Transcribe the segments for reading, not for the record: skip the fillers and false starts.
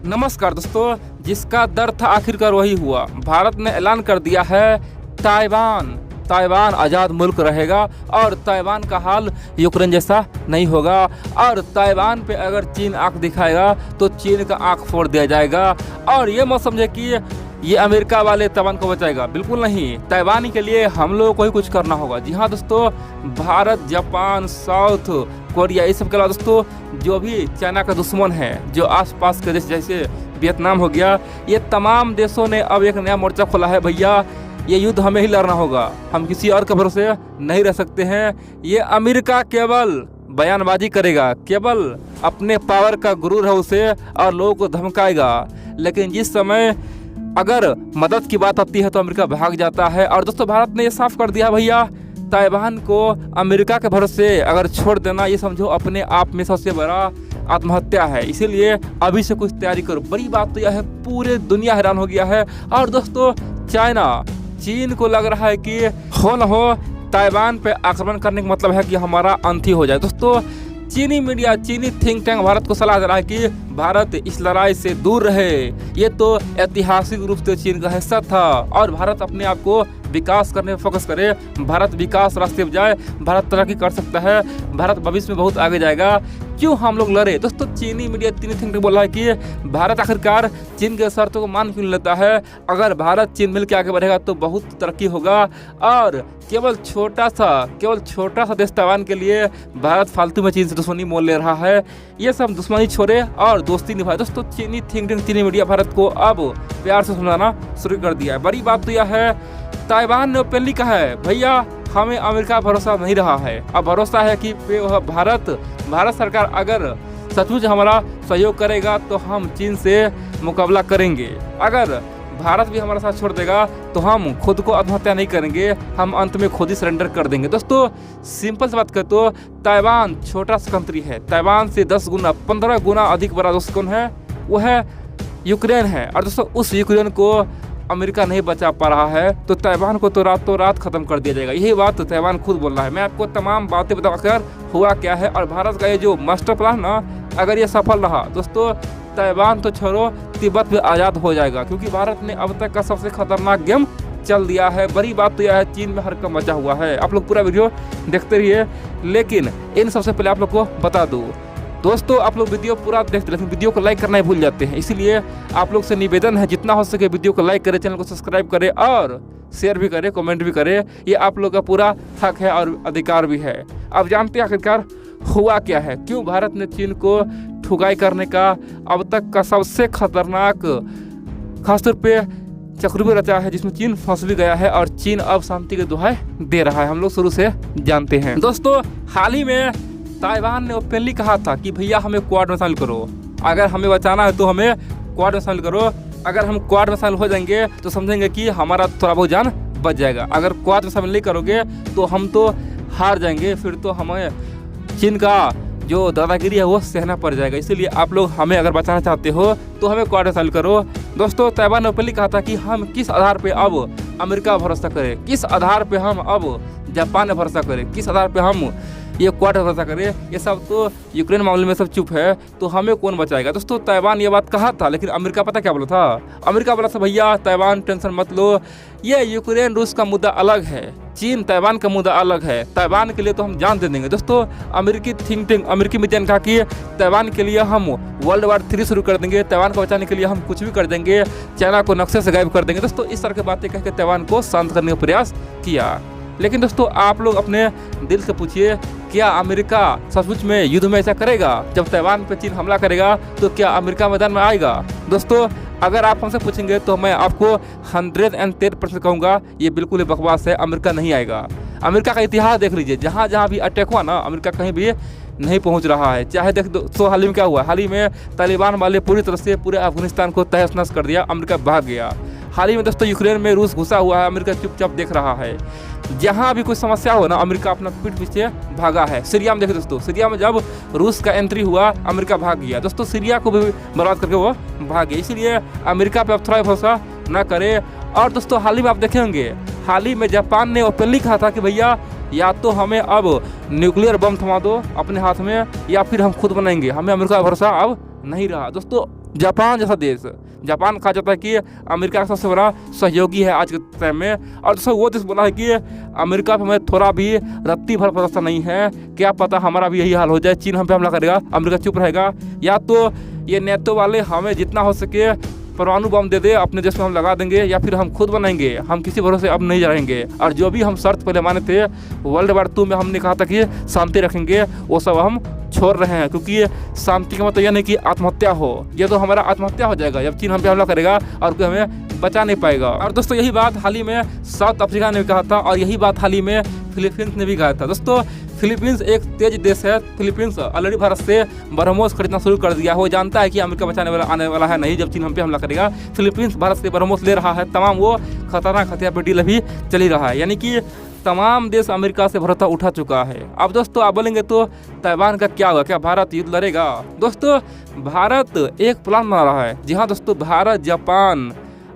नमस्कार दोस्तों, जिसका दर था आखिरकार वही हुआ। भारत ने ऐलान कर दिया है ताइवान आज़ाद मुल्क रहेगा और ताइवान का हाल यूक्रेन जैसा नहीं होगा। और ताइवान पे अगर चीन आंख दिखाएगा तो चीन का आंख फोड़ दिया जाएगा। और ये मत समझे कि ये अमेरिका वाले ताइवान को बचाएगा, बिल्कुल नहीं। ताइवान के लिए हम लोगों को ही कुछ करना होगा। जी हाँ दोस्तों, भारत, जापान, साउथ कोरिया, ये सब के अलावा दोस्तों जो भी चाइना का दुश्मन है, जो आसपास के देश जैसे वियतनाम हो गया, ये तमाम देशों ने अब एक नया मोर्चा खोला है। भैया ये युद्ध हमें ही लड़ना होगा, हम किसी और के भरोसे नहीं रह सकते हैं। ये अमेरिका केवल बयानबाजी करेगा, केवल अपने पावर का गुरूर है उसे, और लोगों को धमकाएगा। लेकिन जिस समय अगर मदद की बात आती है तो अमेरिका भाग जाता है। और दोस्तों भारत ने ये साफ कर दिया भैया, ताइवान को अमेरिका के भरोसे अगर छोड़ देना, ये समझो अपने आप में सबसे बड़ा आत्महत्या है। इसीलिए अभी से कुछ तैयारी करो। बड़ी बात तो यह है, पूरे दुनिया हैरान हो गया है। और दोस्तों चीन को लग रहा है कि हो न हो ताइवान पे आक्रमण करने का मतलब है कि हमारा अंत ही हो जाए। दोस्तों चीनी मीडिया, चीनी थिंक टैंक भारत को सलाह दे रहा है कि भारत इस लड़ाई से दूर रहे। ये तो ऐतिहासिक रूप से चीन का हिस्सा था और भारत अपने आप को विकास करने में फोकस करे। भारत विकास रास्ते पर जाए, भारत तरक्की कर सकता है, भारत भविष्य में बहुत आगे जाएगा। क्यों हम लोग लड़े? दोस्तों चीनी मीडिया, चीनी थिंक टैंक बोल रहा है कि भारत आखिरकार चीन के शर्तों को मान क्यों लेता है। अगर भारत चीन मिल के आगे बढ़ेगा तो बहुत तरक्की होगा। और केवल छोटा सा देश ताइवान के लिए भारत फालतू में चीन से दुश्मनी मोल ले रहा है। ये सब दुश्मनी छोड़े और दोस्ती निभाए। दोस्तों चीनी थिंक टैंक, चीनी मीडिया भारत को अब प्यार से सुनाना शुरू कर दिया है। बड़ी बात तो यह है, ताइवान ने ओपनली कहा है भैया हमें अमेरिका भरोसा नहीं रहा है, अब भरोसा है कि भारत सरकार अगर सचमुच हमारा सहयोग करेगा तो हम चीन से मुकाबला करेंगे। अगर भारत भी हमारा साथ छोड़ देगा तो हम खुद को आत्महत्या नहीं करेंगे, हम अंत में खुद ही सरेंडर कर देंगे। दोस्तों सिंपल सी बात करें तो ताइवान छोटा सा कंट्री है। ताइवान से 10 गुना 15 गुना अधिक बड़ा दोस्त कौन है? वो है यूक्रेन है। और दोस्तों उस यूक्रेन को अमेरिका नहीं बचा पा रहा है तो ताइवान को तो रातों रात खत्म कर दिया जाएगा। यही बात तो ताइवान खुद बोल रहा है। मैं आपको तमाम बातें बताकर हुआ क्या है और भारत का ये जो मास्टर प्लान ना, अगर ये सफल रहा दोस्तों, ताइवान तो छोड़ो तिब्बत भी आज़ाद हो जाएगा। क्योंकि भारत ने अब तक का सबसे खतरनाक गेम चल दिया है। बड़ी बात तो यह है, चीन में हरकत मचा हुआ है। आप लोग पूरा वीडियो देखते रहिए। लेकिन इन सबसे पहले आप लोग को बता दूँ दोस्तों, आप लोग वीडियो पूरा देखते, लेकिन वीडियो को लाइक करना ही भूल जाते हैं। इसीलिए आप लोग से निवेदन है, जितना हो सके वीडियो को लाइक करें, चैनल को सब्सक्राइब करें और शेयर भी करें, कमेंट भी करें। ये आप लोग का पूरा हक है और अधिकार भी है। अब जानते हैं आखिरकार हुआ क्या है, क्यों भारत ने चीन को ठुकाई करने का अब तक का सबसे खतरनाक खासतौर पे चक्रव्यूह रचा है, जिसमें चीन फंस भी गया है और चीन अब शांति के दुहाई दे रहा है। हम लोग शुरू से जानते हैं। दोस्तों हाल ही में ताइवान ने ओपनली कहा था कि भैया हमें क्वाड में शामिल करो, अगर हमें बचाना है तो हमें क्वाड में शामिल करो। अगर हम क्वाड में शामिल हो जाएंगे तो समझेंगे कि हमारा थोड़ा बहुत जान बच जाएगा। अगर क्वाड में शामिल नहीं करोगे तो हम तो हार जाएंगे, फिर तो हमें चीन का जो दादागिरी है वो सहना पड़ जाएगा। इसीलिए आप लोग हमें अगर बचाना चाहते हो तो हमें क्वाड में शामिल करो। दोस्तों ताइवान ने ओपनली कहा था कि हम किस आधार पे अब अमेरिका भरोसा करें, किस आधार पे हम अब जापान में भरोसा करें, किस आधार पे हम ये क्वाड भरोसा करें। ये सब तो यूक्रेन मामले में सब चुप है, तो हमें कौन बचाएगा। दोस्तों ताइवान ये बात कहा था, लेकिन अमेरिका पता क्या बोला था? अमेरिका बोला था भैया ताइवान टेंशन मत लो, ये यूक्रेन रूस का मुद्दा अलग है, चीन ताइवान का मुद्दा अलग है, ताइवान के लिए तो हम जान दे देंगे। दोस्तों अमेरिकी थिंक टैंक, अमेरिकी मीडिया ने कहा कि ताइवान के लिए हम वर्ल्ड वार 3 शुरू कर देंगे, ताइवान को बचाने के लिए हम कुछ भी कर देंगे, चाइना को नक्शे से गायब कर देंगे। दोस्तों इस तरह की बातें कह के ताइवान को शांत करने का प्रयास किया। लेकिन दोस्तों आप लोग अपने दिल से पूछिए, क्या अमेरिका सचमुच में युद्ध में ऐसा करेगा? जब ताइवान पे चीन हमला करेगा तो क्या अमेरिका मैदान में आएगा? दोस्तों अगर आप हमसे पूछेंगे तो मैं आपको 113% कहूँगा ये बिल्कुल ही बकवास है, अमेरिका नहीं आएगा। अमेरिका का इतिहास देख लीजिए, जहाँ जहाँ भी अटैक हुआ ना, अमेरिका कहीं भी नहीं पहुंच रहा है। चाहे देख तो हाल ही में क्या हुआ, हाल ही में तालिबान वाले पूरी तरह से पूरे अफगानिस्तान को तहस नहस कर दिया, अमेरिका भाग गया। हाल ही में दोस्तों यूक्रेन में रूस घुसा हुआ है, अमेरिका चुपचाप देख रहा है। जहाँ भी कोई समस्या हो ना, अमेरिका अपना पीठ पीछे भागा है। सीरिया में देखिए दोस्तों, सीरिया में जब रूस का एंट्री हुआ अमेरिका भाग गया। दोस्तों सीरिया को भी बर्बाद करके वो भाग गया। इसीलिए अमेरिका पे अब थोड़ा भरोसा ना करें। और दोस्तों हाल ही में आप देखे होंगे, हाल ही में जापान ने ओपनली कहा था कि भैया या तो हमें अब न्यूक्लियर बम थमा दो अपने हाथ में, या फिर हम खुद बनाएंगे, हमें अमेरिका का भरोसा अब नहीं रहा। दोस्तों जापान जैसा देश, जापान कहा जाता है कि अमेरिका का सबसे बड़ा सहयोगी है आज के टाइम में। और दोस्तों वो देश बोला है कि अमेरिका पे हमें थोड़ा भी रत्ती भर भरोसा नहीं है, क्या पता हमारा भी यही हाल हो जाए, चीन हम पे हमला करेगा, अमेरिका चुप रहेगा, या तो ये नेटो वाले हमें जितना हो सके परमाणु बम दे दे, अपने देश में हम लगा देंगे, या फिर हम खुद बनाएंगे, हम किसी भरोसे अब नहीं रहेंगे। और जो भी हम शर्त पहले माने थे वर्ल्ड वार 2 में, हमने कहा था कि शांति रखेंगे, वो सब हम छोड़ रहे हैं, क्योंकि शांति का मतलब यह नहीं कि आत्महत्या हो, ये तो हमारा आत्महत्या हो जाएगा जब चीन हम पे हमला करेगा और कोई हमें बचा नहीं पाएगा। और दोस्तों यही बात हाल ही में साउथ अफ्रीका ने भी कहा था, और यही बात हाल ही में फिलीपींस ने भी कहा था। दोस्तों फिलीपींस एक तेज देश है। फिलीपींस ऑलरेडी भारत से ब्रह्मोस खरीदना शुरू कर दिया है। वो जानता है कि अमेरिका बचाने वाला आने वाला है नहीं, जब चीन हम पे हमला करेगा। फिलीपींस भारत से ब्रह्मोस ले रहा है, तमाम वो खतरनाक हथियार पर डील अभी चली रहा है, यानी कि तमाम देश अमेरिका से भरोसा उठा चुका है। अब दोस्तों आप बोलेंगे तो ताइवान का क्या होगा, क्या भारत युद्ध लड़ेगा? दोस्तों भारत एक प्लान बना रहा है। जी हाँ दोस्तों, भारत, जापान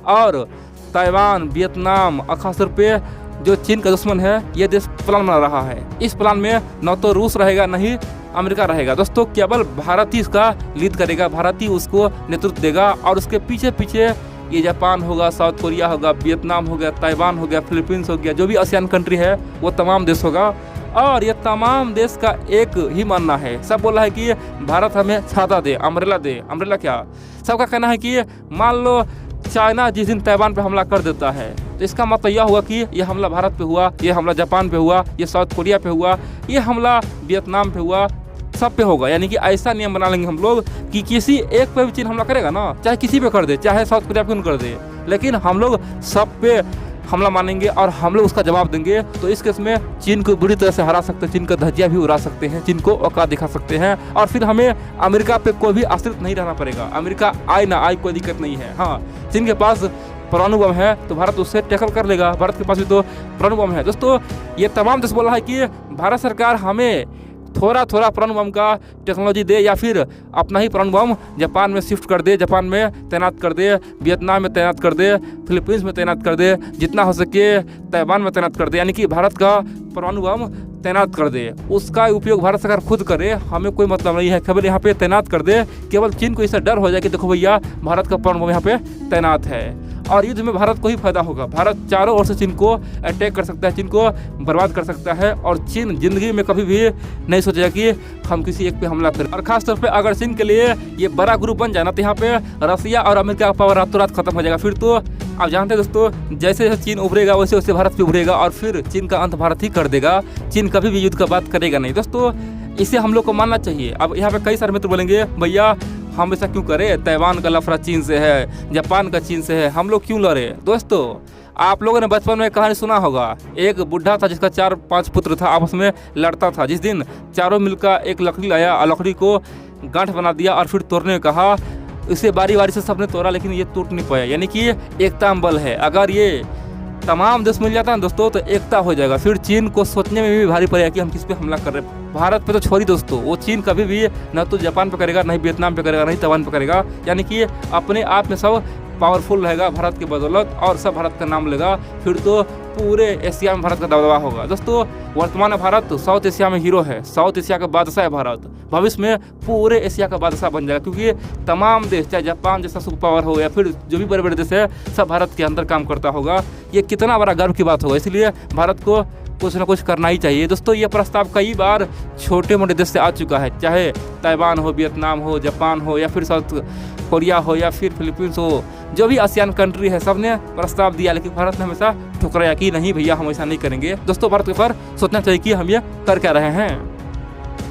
और ताइवान, वियतनाम, खासतौर पे जो चीन का दुश्मन है, ये देश प्लान बना रहा है। इस प्लान में न तो रूस रहेगा, न ही अमेरिका रहेगा। दोस्तों केवल भारत ही इसका लीड करेगा, भारत ही उसको नेतृत्व देगा, और उसके पीछे पीछे ये जापान होगा, साउथ कोरिया होगा, वियतनाम हो गया, ताइवान हो गया, फिलीपींस हो गया, जो भी आसियान कंट्री है वो तमाम देश होगा। और ये तमाम देश का एक ही मानना है, सब बोला है कि भारत हमें छाता दे, अम्ब्रेला दे। अम्ब्रेला क्या, सबका कहना है कि मान लो चाइना जिस दिन ताइवान पे हमला कर देता है, तो इसका मतलब यह हुआ कि ये हमला भारत पे हुआ, ये हमला जापान पे हुआ, ये साउथ कोरिया पे हुआ, ये हमला वियतनाम पे हुआ, सब पे होगा। यानी कि ऐसा नियम बना लेंगे हम लोग कि किसी एक पे भी चीन हमला करेगा ना, चाहे किसी पे कर दे, चाहे साउथ कोरिया पे कर दे, लेकिन हम लोग सब पे हमला मानेंगे और हम लोग उसका जवाब देंगे। तो इस केस में चीन को बुरी तरह से हरा सकते हैं, चीन का धज्जियां भी उड़ा सकते हैं, चीन को औकात दिखा सकते हैं, और फिर हमें अमेरिका पे कोई भी आश्रित नहीं रहना पड़ेगा। अमेरिका आए ना आए कोई दिक्कत नहीं है। हाँ, चीन के पास परमाणु बम है तो भारत उससे टैकल कर लेगा, भारत के पास भी तो परमाणु बम है। दोस्तों ये तमाम देश बोल रहा है कि भारत सरकार हमें थोड़ा थोड़ा परमाणु बम का टेक्नोलॉजी दे, या फिर अपना ही परमाणु बम जापान में शिफ्ट कर दे, जापान में तैनात कर दे, वियतनाम में तैनात कर दे, फिलीपींस में तैनात कर दे, जितना हो सके ताइवान में तैनात कर दे, यानी कि भारत का परमाणु बम तैनात कर दे। उसका उपयोग भारत सरकार खुद करे, हमें कोई मतलब नहीं है, केवल यहाँ पे तैनात कर दे। केवल चीन को इससे डर हो जाए कि देखो भैया भारत का परमाणु बम यहाँ पे तैनात है, और युद्ध में भारत को ही फायदा होगा। भारत चारों ओर से चीन को अटैक कर सकता है, चीन को बर्बाद कर सकता है, और चीन जिंदगी में कभी भी नहीं सोचेगा कि हम किसी एक पे हमला करें। और खास तौर पे अगर चीन के लिए ये बड़ा ग्रुप बन जाना, तो यहाँ पे रसिया और अमेरिका का पावर रातों रात खत्म हो जाएगा। फिर तो आप जानते हैं दोस्तों, जैसे जैसे चीन उभरेगा वैसे वैसे भारत भी उभरेगा, और फिर चीन का अंत भारत ही कर देगा। चीन कभी भी युद्ध का बात करेगा नहीं। दोस्तों इसे हम लोग को मानना चाहिए। अब यहाँ पे कई सारे मित्र बोलेंगे भैया हम ऐसा क्यों करें, ताइवान का लफड़ा चीन से है, जापान का चीन से है, हम लोग क्यों लड़े? दोस्तों आप लोगों ने बचपन में कहानी सुना होगा, एक बुढ़ा था जिसका 4-5 पुत्र था, आपस में लड़ता था। जिस दिन चारों मिलकर एक लकड़ी लाया और लकड़ी को गांठ बना दिया और फिर तोड़ने को कहा, इसे बारी बारी से सबने तोड़ा लेकिन ये टूट नहीं पाया। यानी कि एकता में बल है। अगर ये तमाम देश मिल जाता है दोस्तों तो एकता हो जाएगा। फिर चीन को सोचने में भी भारी पड़ेगा कि हम किस पे हमला कर रहे हैं। भारत पे तो छोड़ी दोस्तों, वो चीन कभी भी न तो जापान पे करेगा, नहीं वियतनाम पे करेगा, नहीं ताइवान पे करेगा। यानी कि अपने आप में सब पावरफुल रहेगा भारत की बदौलत, और सब भारत का नाम लेगा। फिर तो पूरे एशिया में भारत का दबदबा होगा। दोस्तों वर्तमान में भारत साउथ एशिया में हीरो है, साउथ एशिया का बादशाह है भारत। भविष्य में पूरे एशिया का बादशाह बन जाएगा, क्योंकि तमाम देश, चाहे जापान जैसा सुपर पावर हो या फिर जो भी बड़े बड़े देश है, सब भारत के अंदर काम करता होगा। ये कितना बड़ा गर्व की बात होगा। इसलिए भारत को कुछ ना कुछ करना ही चाहिए। दोस्तों ये प्रस्ताव कई बार छोटे मोटे देश से आ चुका है, चाहे ताइवान हो, वियतनाम हो, जापान हो, या फिर साउथ कोरिया हो, या फिर फिलीपींस हो, जो भी आसियान कंट्री है सब ने प्रस्ताव दिया, लेकिन भारत ने हमेशा ठुकराया कि नहीं भैया हम ऐसा नहीं करेंगे। दोस्तों भारत के ऊपर सोचना चाहिए कि हम ये कर क्या रहे हैं।